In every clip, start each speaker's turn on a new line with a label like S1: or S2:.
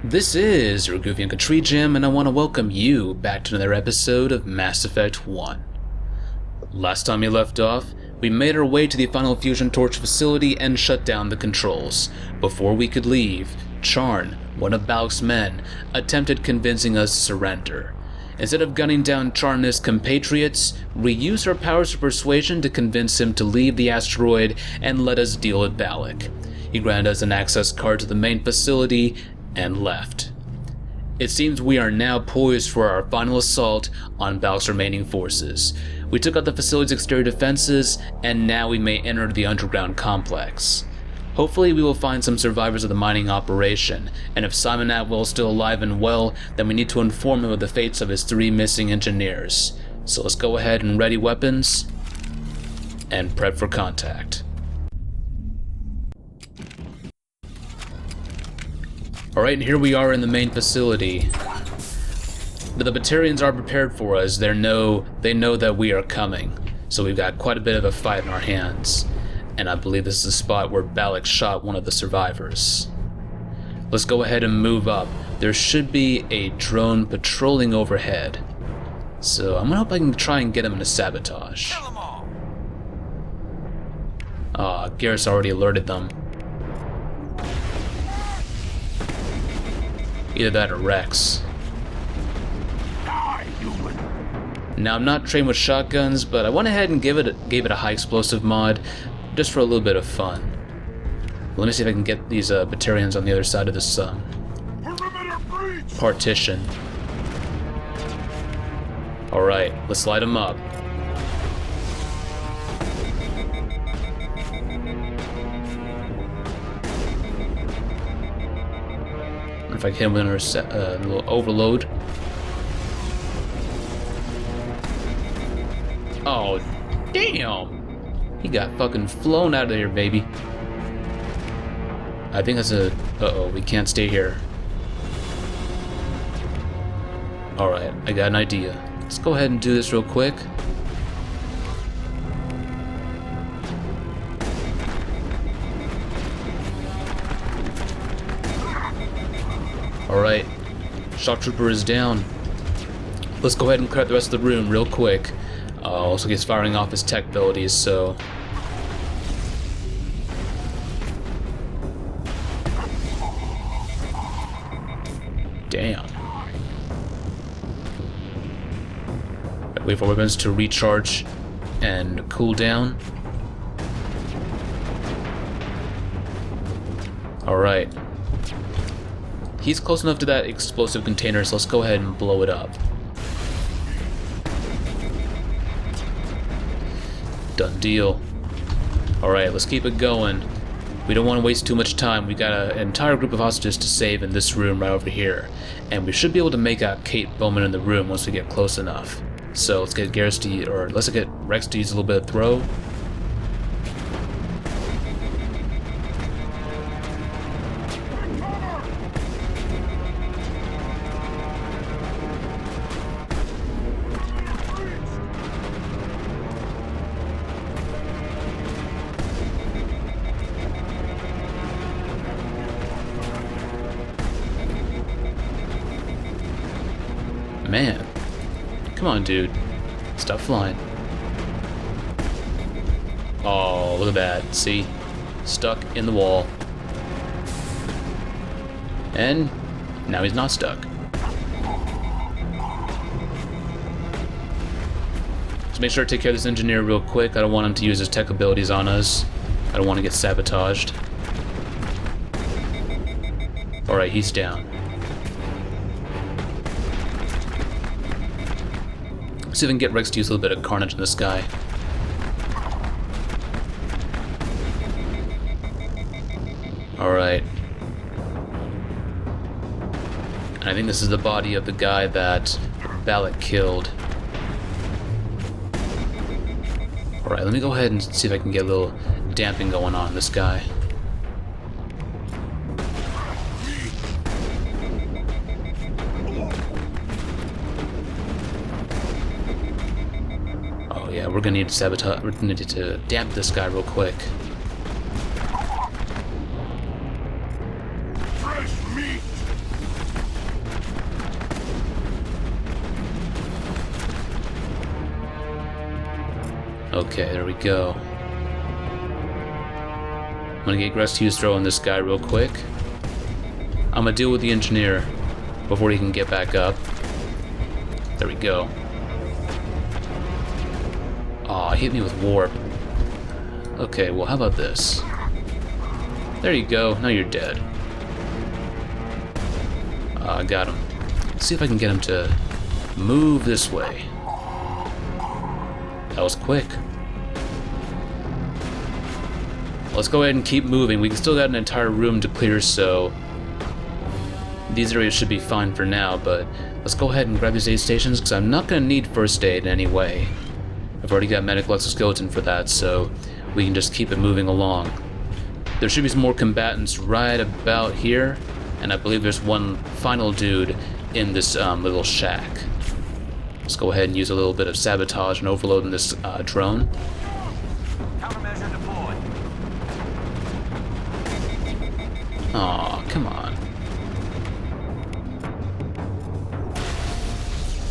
S1: This is your goofy GreatTreeJam, and I want to welcome you back to another episode of Mass Effect 1. Last time we left off, we made our way to the final fusion torch facility and shut down the controls. Before we could leave, Charn, one of Balak's men, attempted convincing us to surrender. Instead of gunning down Charn and his compatriots, we used our powers of persuasion to convince him to leave the asteroid and let us deal with Balak. He granted us an access card to the main facility and left. It seems we are now poised for our final assault on Balak's remaining forces. We took out the facility's exterior defenses, and now we may enter the underground complex. Hopefully we will find some survivors of the mining operation, and if Simon Atwell is still alive and well, then we need to inform him of the fates of his 3 missing engineers. So let's go ahead and ready weapons, and prep for contact. Alright, and here we are in the main facility. The Batarians are prepared for us. They know that we are coming. So we've got quite a bit of a fight in our hands. And I believe this is the spot where Balak shot one of the survivors. Let's go ahead and move up. There should be a drone patrolling overhead. So I'm gonna hope I can try and get him into sabotage. Garrus already alerted them. Either that or Rex. Now I'm not trained with shotguns, but I went ahead and gave it a high explosive mod, just for a little bit of fun. Let me see if I can get these Batarians on the other side of this partition. Alright, let's light them up. If I can hit him with a little overload. Oh, damn! He got fucking flown out of here, baby. I think that's a... Uh-oh, we can't stay here. Alright, I got an idea. Let's go ahead and do this real quick. Alright, Shock Trooper is down. Let's go ahead and clear out the rest of the room real quick. Also he's firing off his tech abilities, so... Damn. Wait for weapons to recharge and cool down. Alright. He's close enough to that explosive container, so let's go ahead and blow it up. Done deal. Alright, let's keep it going. We don't want to waste too much time. We got an entire group of hostages to save in this room right over here. And we should be able to make out Kate Bowman in the room once we get close enough. So let's get Garrus to, or let's get Rex to use a little bit of throw. Man, come on, dude. Stop flying. Oh, look at that. See? Stuck in the wall. And now he's not stuck. Let's make sure to take care of this engineer real quick. I don't want him to use his tech abilities on us. I don't want to get sabotaged. Alright, he's down. See if I can get Rex to use a little bit of carnage in this guy. Alright. And I think this is the body of the guy that Balak killed. Alright, let me go ahead and see if I can get a little damping going on this guy. Yeah, we're gonna need to sabotage. We're gonna need to damp this guy real quick.
S2: Fresh meat.
S1: Okay, there we go. I'm gonna get Gresthu's throwing this guy real quick. I'm gonna deal with the engineer before he can get back up. There we go. Aw, he hit me with warp. Okay, well, how about this? There you go, now you're dead. I got him. Let's see if I can get him to move this way. That was quick. Let's go ahead and keep moving. We still got an entire room to clear, so these areas should be fine for now, but let's go ahead and grab these aid stations, because I'm not going to need first aid anyway. I've already got medical exoskeleton for that, so we can just keep it moving along. There should be some more combatants right about here, and I believe there's one final dude in this little shack. Let's go ahead and use a little bit of sabotage and overload in this drone.
S2: Countermeasure deployed.
S1: Aw, come on.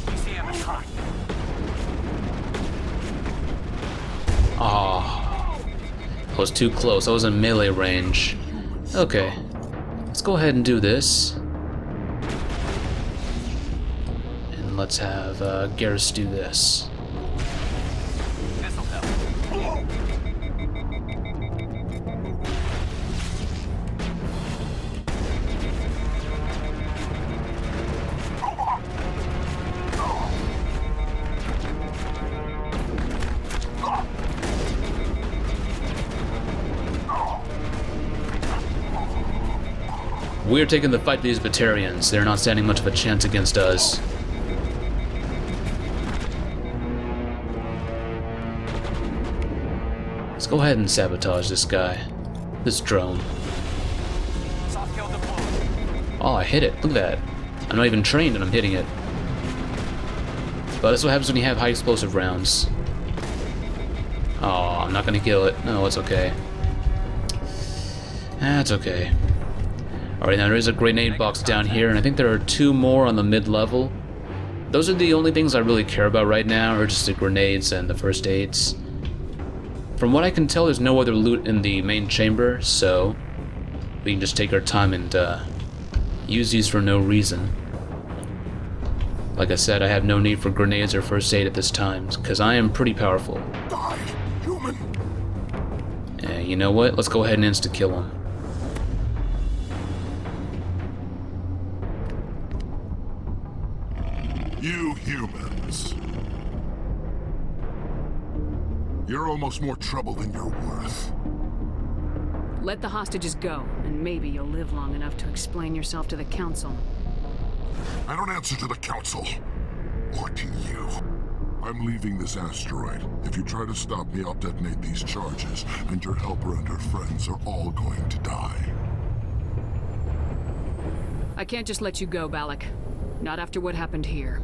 S2: ECM is hot.
S1: Aw, I was too close. I was in melee range. Okay, let's go ahead and do this. And let's have Garrus do this.
S2: This'll help.
S1: We're taking the fight to these Batarians. They're not standing much of a chance against us. Let's go ahead and sabotage this guy. This drone.
S2: Soft kill deployed.
S1: Oh, I hit it. Look at that. I'm not even trained and I'm hitting it. But that's what happens when you have high explosive rounds. Oh, I'm not gonna kill it. No, it's okay. That's okay. Alright, now there is a grenade box down here, and I think there are 2 more on the mid-level. Those are the only things I really care about right now, are just the grenades and the first aids. From what I can tell, there's no other loot in the main chamber, so we can just take our time and use these for no reason. Like I said, I have no need for grenades or first aid at this time, because I am pretty powerful.
S3: Die, human!
S1: And you know what? Let's go ahead and insta-kill him.
S3: You humans. You're almost more trouble than you're worth.
S4: Let the hostages go, and maybe you'll live long enough to explain yourself to the Council.
S3: I don't answer to the Council. Or to you. I'm leaving this asteroid. If you try to stop me, I'll detonate these charges, and your helper and her friends are all going to die.
S4: I can't just let you go, Balak. Not after what happened here.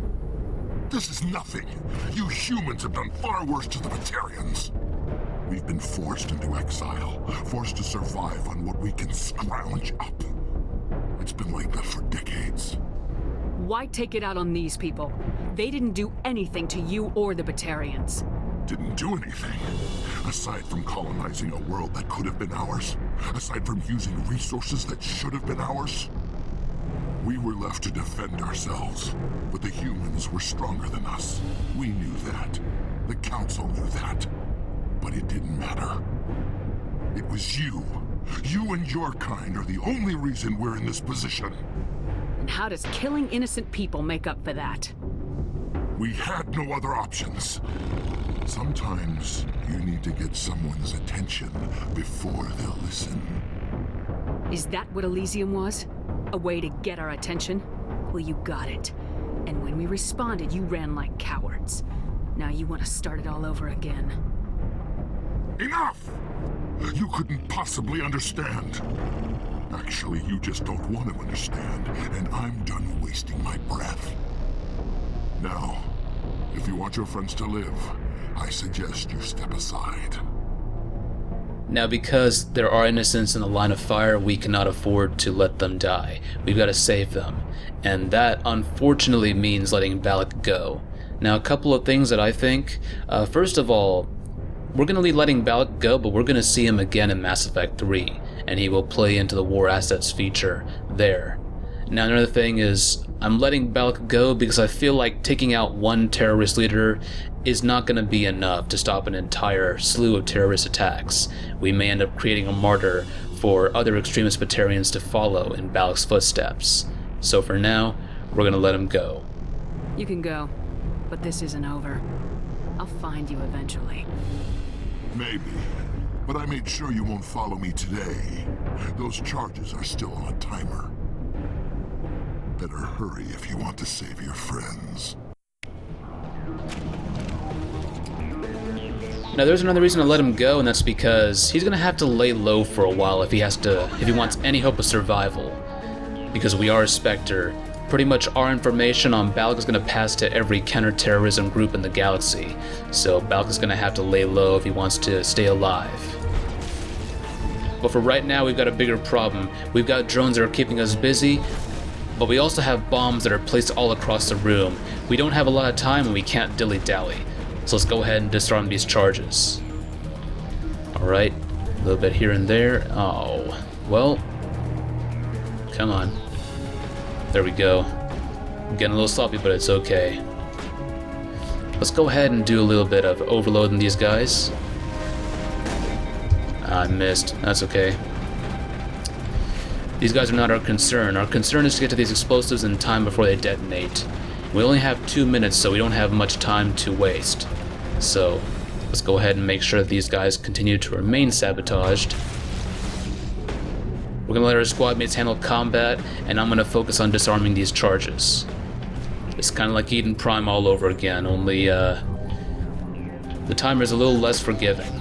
S3: This is nothing. You humans have done far worse to the Batarians. We've been forced into exile, forced to survive on what we can scrounge up. It's been like that for decades.
S4: Why take it out on these people? They didn't do anything to you or the Batarians.
S3: Didn't do anything. Aside from colonizing a world that could have been ours. Aside from using resources that should have been ours. We were left to defend ourselves, but the humans were stronger than us. We knew that. The Council knew that. But it didn't matter. It was you. You and your kind are the only reason we're in this position.
S4: And how does killing innocent people make up for that?
S3: We had no other options. Sometimes you need to get someone's attention before they'll listen.
S4: Is that what Elysium was? A way to get our attention? Well, you got it. And when we responded, you ran like cowards. Now you want to start it all over again.
S3: Enough! You couldn't possibly understand. Actually, you just don't want to understand, and I'm done wasting my breath. Now, if you want your friends to live, I suggest you step aside.
S1: Now, because there are innocents in the line of fire, we cannot afford to let them die. We've got to save them. And that, unfortunately, means letting Balak go. Now, a couple of things that I think. First of all, we're going to be letting Balak go, but we're going to see him again in Mass Effect 3, and he will play into the War Assets feature there. Now, another thing is, I'm letting Balak go because I feel like taking out one terrorist leader is not going to be enough to stop an entire slew of terrorist attacks. We may end up creating a martyr for other extremist Batarians to follow in Balak's footsteps. So for now, we're going to let him go.
S4: You can go, but this isn't over. I'll find you eventually.
S3: Maybe. But I made sure you won't follow me today. Those charges are still on a timer. Better hurry if you want to save your friends.
S1: Now there's another reason to let him go, and that's because he's gonna have to lay low for a while if he wants any hope of survival. Because we are a Spectre, pretty much our information on Balak is gonna pass to every counterterrorism group in the galaxy. So Balak is gonna have to lay low if he wants to stay alive. But for right now, we've got a bigger problem. We've got drones that are keeping us busy, but we also have bombs that are placed all across the room. We don't have a lot of time and we can't dilly-dally. So let's go ahead and disarm these charges. Alright, a little bit here and there. Oh, well, come on. There we go. I'm getting a little sloppy, but it's okay. Let's go ahead and do a little bit of overloading these guys. I missed. That's okay. These guys are not our concern. Our concern is to get to these explosives in time before they detonate. We only have 2 minutes, so we don't have much time to waste. So, let's go ahead and make sure that these guys continue to remain sabotaged. We're gonna let our squad mates handle combat, and I'm gonna focus on disarming these charges. It's kinda like Eden Prime all over again, only, the timer is a little less forgiving.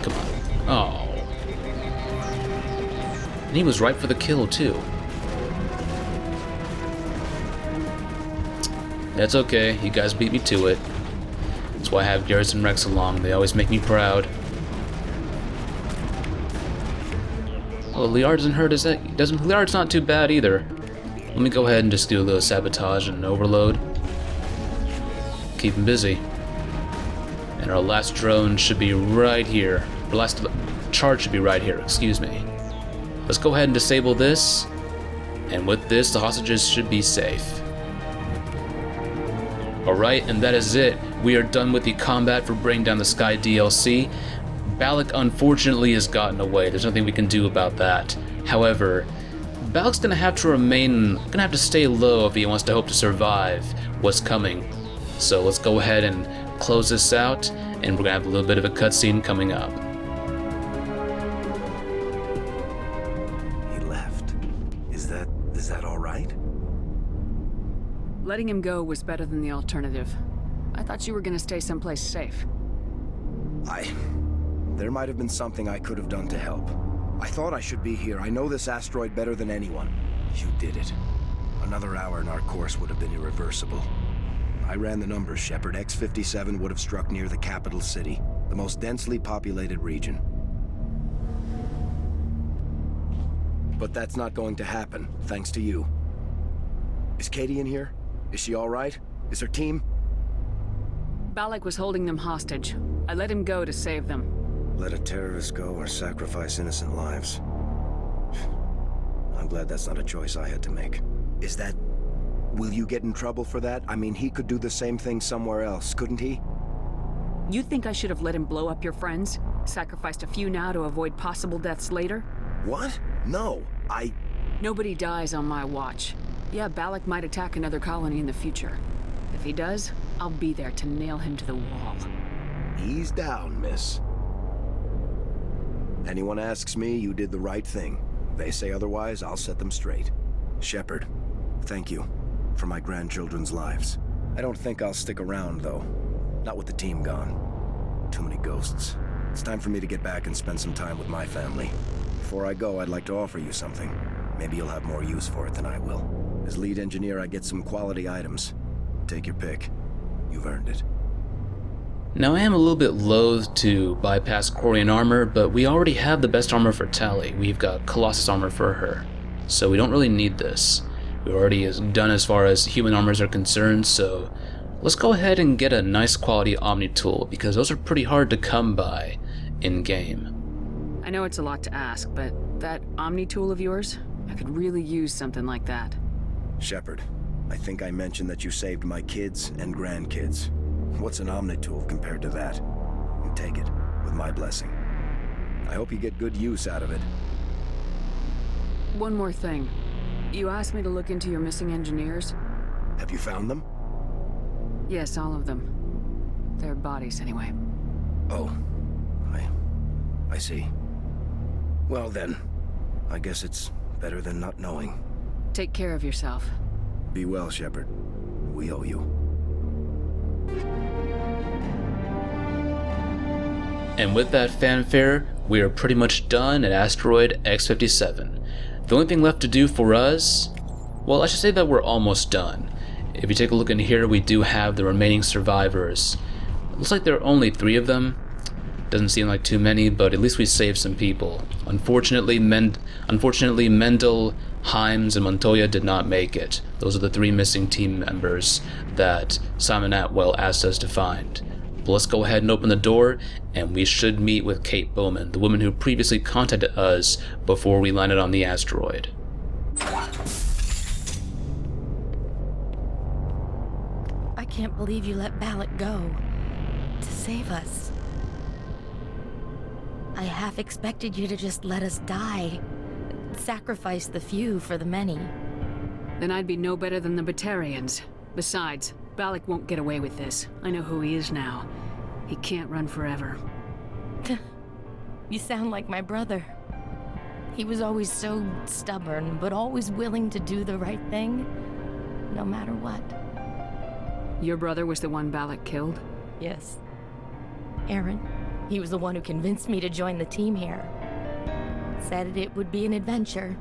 S1: Come on. Oh. And he was right for the kill, too. That's okay, you guys beat me to it. That's why I have Garrison Rex along, they always make me proud. Oh, Liard doesn't hurt his head. Liard's not too bad either. Let me go ahead and just do a little sabotage and overload. Keep him busy. And our last drone should be right here. Our last charge should be right here, excuse me. Let's go ahead and disable this. And with this, the hostages should be safe. Alright, and that is it. We are done with the combat for Bring Down the Sky DLC. Balak unfortunately has gotten away. There's nothing we can do about that. However, Balak's gonna have to stay low if he wants to hope to survive what's coming. So let's go ahead and close this out, and we're gonna have a little bit of a cutscene coming up.
S5: He left. Is that all right?
S4: Letting him go was better than the alternative. I thought you were gonna stay someplace safe.
S5: There might have been something I could have done to help. I thought I should be here. I know this asteroid better than anyone. You did it. Another hour and our course would have been irreversible. I ran the numbers, Shepard. X-57 would have struck near the capital city, the most densely populated region. But that's not going to happen, thanks to you. Is Katie in here? Is she all right? Is her team?
S4: Balak was holding them hostage. I let him go to save them.
S5: Let a terrorist go or sacrifice innocent lives. I'm glad that's not a choice I had to make. Is that... Will you get in trouble for that? I mean, he could do the same thing somewhere else, couldn't he?
S4: You think I should have let him blow up your friends? Sacrificed a few now to avoid possible deaths later?
S5: What? No,
S4: Nobody dies on my watch. Yeah, Balak might attack another colony in the future. If he does, I'll be there to nail him to the wall.
S5: Ease down, miss. Anyone asks me, you did the right thing. They say otherwise, I'll set them straight. Shepard, thank you for my grandchildren's lives. I don't think I'll stick around, though. Not with the team gone. Too many ghosts. It's time for me to get back and spend some time with my family. Before I go, I'd like to offer you something. Maybe you'll have more use for it than I will. As lead engineer, I get some quality items. Take your pick. You've earned it.
S1: Now I am a little bit loath to bypass Quarian armor, but we already have the best armor for Tali. We've got Colossus armor for her, so we don't really need this. We're already done as far as human armors are concerned, so let's go ahead and get a nice quality Omni tool, because those are pretty hard to come by in-game.
S4: I know it's a lot to ask, but that Omni tool of yours, I could really use something like that.
S5: Shepard, I think I mentioned that you saved my kids and grandkids. What's an Omni tool compared to that? Take it, with my blessing. I hope you get good use out of it.
S4: One more thing. You asked me to look into your missing engineers?
S5: Have you found them?
S4: Yes, all of them. Their bodies, anyway.
S5: Oh, I see. Well then, I guess it's better than not knowing.
S4: Take care of yourself.
S5: Be well, Shepard. We owe you.
S1: And with that fanfare, we are pretty much done at asteroid X-57. The only thing left to do for us, well, I should say that we're almost done. If you take a look in here, we do have the remaining survivors. It looks like there are only 3 of them. Doesn't seem like too many, but at least we saved some people. Unfortunately, Mendel, Himes, and Montoya did not make it. Those are the 3 missing team members that Simon Atwell asked us to find. But let's go ahead and open the door, and we should meet with Kate Bowman, the woman who previously contacted us before we landed on the asteroid.
S6: I can't believe you let Balak go to save us. I half expected you to just let us die, sacrifice the few for the many.
S4: Then I'd be no better than the Batarians. Besides, Balak won't get away with this. I know who he is now. He can't run forever.
S6: You sound like my brother. He was always so stubborn, but always willing to do the right thing, no matter what.
S4: Your brother was the one Balak killed?
S6: Yes. Aaron. He was the one who convinced me to join the team here. Said it would be an adventure.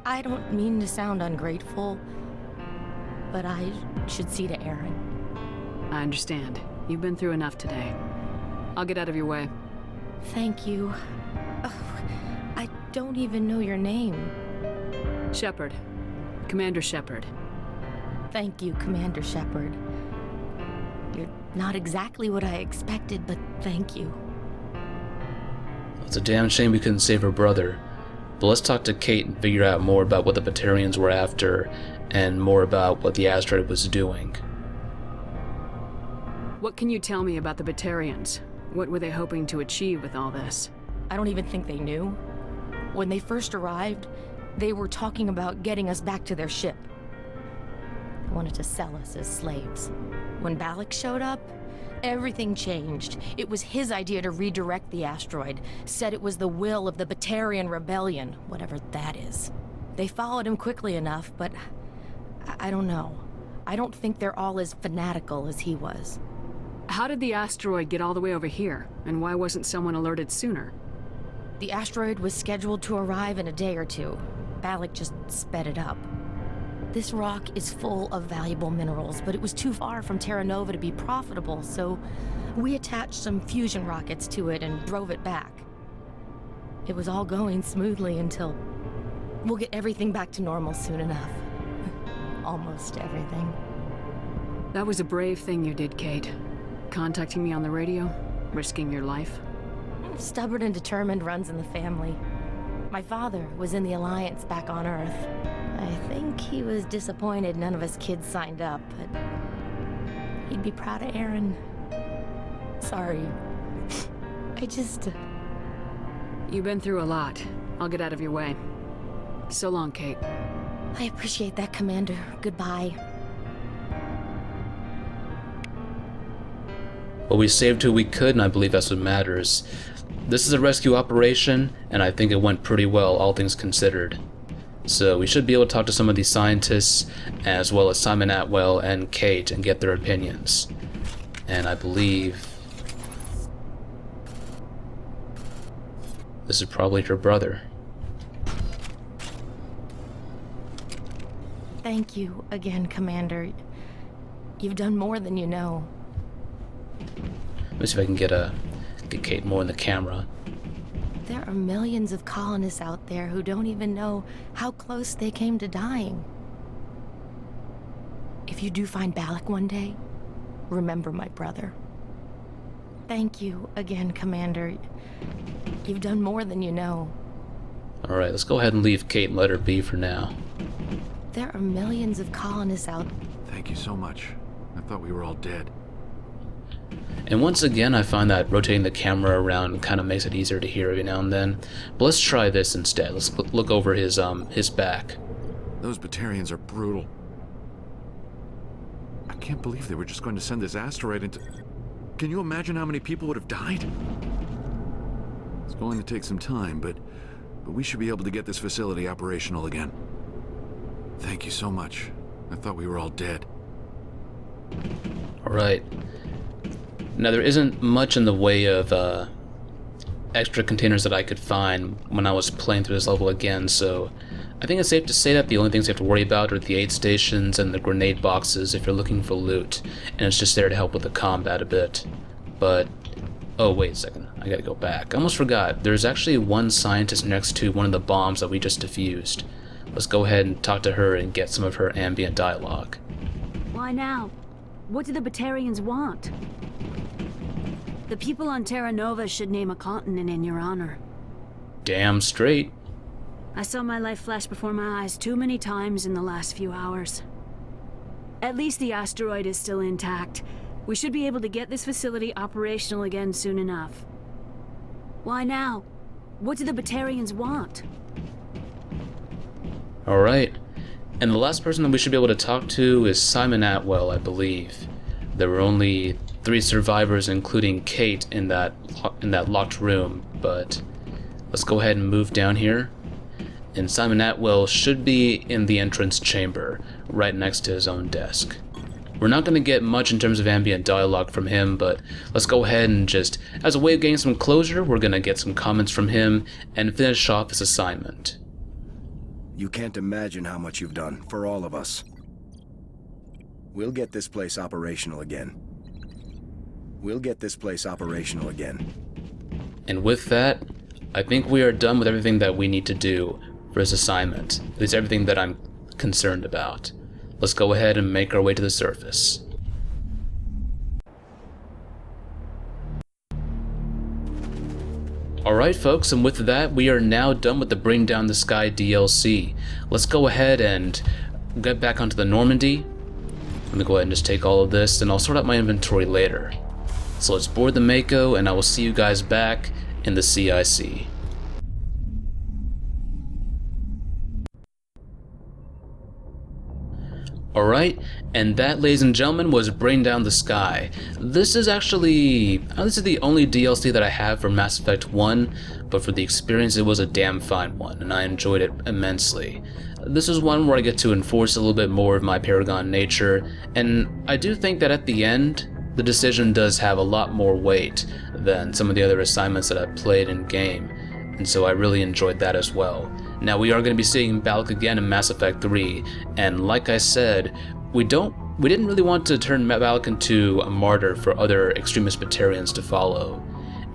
S6: I don't mean to sound ungrateful, but I should see to Aaron.
S4: I understand. You've been through enough today. I'll get out of your way.
S6: Thank you. Oh, I don't even know your name.
S4: Shepard. Commander Shepard.
S6: Thank you, Commander Shepard. You're not exactly what I expected, but thank you.
S1: It's a damn shame we couldn't save her brother. But let's talk to Kate and figure out more about what the Batarians were after, and more about what the asteroid was doing.
S4: What can you tell me about the Batarians? What were they hoping to achieve with all this?
S6: I don't even think they knew. When they first arrived, they were talking about getting us back to their ship. They wanted to sell us as slaves. When Balak showed up, everything changed. It was his idea to redirect the asteroid. Said it was the will of the Batarian Rebellion, whatever that is. They followed him quickly enough, but I don't know. I don't think they're all as fanatical as he was.
S4: How did the asteroid get all the way over here? And why wasn't someone alerted sooner?
S6: The asteroid was scheduled to arrive in a day or 2. Balak just sped it up. This rock is full of valuable minerals, but it was too far from Terra Nova to be profitable, so we attached some fusion rockets to it and drove it back. It was all going smoothly until... We'll get everything back to normal soon enough. Almost everything.
S4: That was a brave thing you did, Kate. Contacting me on the radio, risking your life.
S6: Stubborn and determined runs in the family. My father was in the Alliance back on Earth. I think he was disappointed none of us kids signed up, but he'd be proud of Aaron. Sorry. I just...
S4: You've been through a lot. I'll get out of your way. So long, Kate.
S6: I appreciate that, Commander. Goodbye.
S1: Well, we saved who we could, and I believe that's what matters. This is a rescue operation, and I think it went pretty well, all things considered. So we should be able to talk to some of these scientists, as well as Simon Atwell and Kate, and get their opinions. And I believe... this is probably her brother.
S6: Thank you again, Commander. You've done more than you know.
S1: Let me see if I can get Kate more in the camera.
S6: There are millions of colonists out there who don't even know how close they came to dying. If you do find Balak one day, remember my brother. Thank you again, Commander. You've done more than you know.
S1: Alright, let's go ahead and leave Kate and let her be for now.
S6: There are millions of colonists out.
S7: Thank you so much. I thought we were all dead.
S1: And once again, I find that rotating the camera around kind of makes it easier to hear every now and then. But let's try this instead. Let's look over his back.
S7: Those Batarians are brutal. I can't believe they were just going to send this asteroid into... Can you imagine how many people would have died? It's going to take some time, but we should be able to get this facility operational again. Thank you so much. I thought we were all dead.
S1: Alright. Now, there isn't much in the way of extra containers that I could find when I was playing through this level again, so I think it's safe to say that the only things you have to worry about are the aid stations and the grenade boxes if you're looking for loot, and it's just there to help with the combat a bit. But, oh wait a second, I gotta go back. I almost forgot, there's actually one scientist next to one of the bombs that we just defused. Let's go ahead and talk to her and get some of her ambient dialogue.
S8: Why now? What do the Batarians want? The people on Terra Nova should name a continent in your honor.
S1: Damn straight.
S8: I saw my life flash before my eyes too many times in the last few hours. At least the asteroid is still intact. We should be able to get this facility operational again soon enough. Why now? What do the Batarians want?
S1: Alright. And the last person that we should be able to talk to is Simon Atwell, I believe. There were only 3 survivors, including Kate, in that locked room, but let's go ahead and move down here. And Simon Atwell should be in the entrance chamber, right next to his own desk. We're not going to get much in terms of ambient dialogue from him, but let's go ahead and just, as a way of getting some closure, we're going to get some comments from him and finish off his assignment.
S5: You can't imagine how much you've done, for all of us. We'll get this place operational again. We'll get this place operational again.
S1: And with that, I think we are done with everything that we need to do for his assignment. At least everything that I'm concerned about. Let's go ahead and make our way to the surface. Alright folks, and with that, we are now done with the Bring Down the Sky DLC. Let's go ahead and get back onto the Normandy. Let me go ahead and just take all of this, and I'll sort out my inventory later. So let's board the Mako, and I will see you guys back in the CIC. Alright, and that, ladies and gentlemen, was Bring Down the Sky. This is the only DLC that I have for Mass Effect 1, but for the experience it was a damn fine one, and I enjoyed it immensely. This is one where I get to enforce a little bit more of my Paragon nature, and I do think that at the end, the decision does have a lot more weight than some of the other assignments that I've played in game, and so I really enjoyed that as well. Now, we are going to be seeing Balak again in Mass Effect 3, and like I said, we didn't really want to turn Balak into a martyr for other extremist Batarians to follow,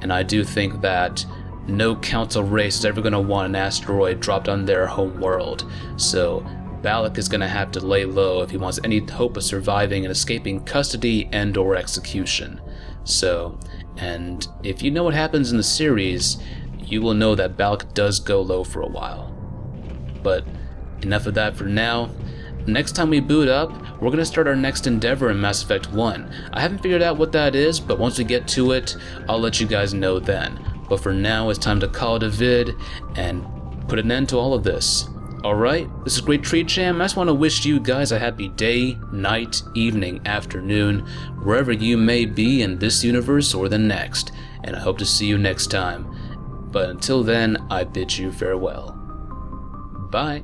S1: and I do think that no council race is ever going to want an asteroid dropped on their home world, so Balak is going to have to lay low if he wants any hope of surviving and escaping custody and or execution. So, and if you know what happens in the series, you will know that Balak does go low for a while. But enough of that for now. Next time we boot up, we're going to start our next endeavor in Mass Effect 1. I haven't figured out what that is, but once we get to it, I'll let you guys know then. But for now, it's time to call it a vid and put an end to all of this. Alright, this is GreatTreeJam. I just want to wish you guys a happy day, night, evening, afternoon, wherever you may be in this universe or the next, and I hope to see you next time. But until then, I bid you farewell. Bye.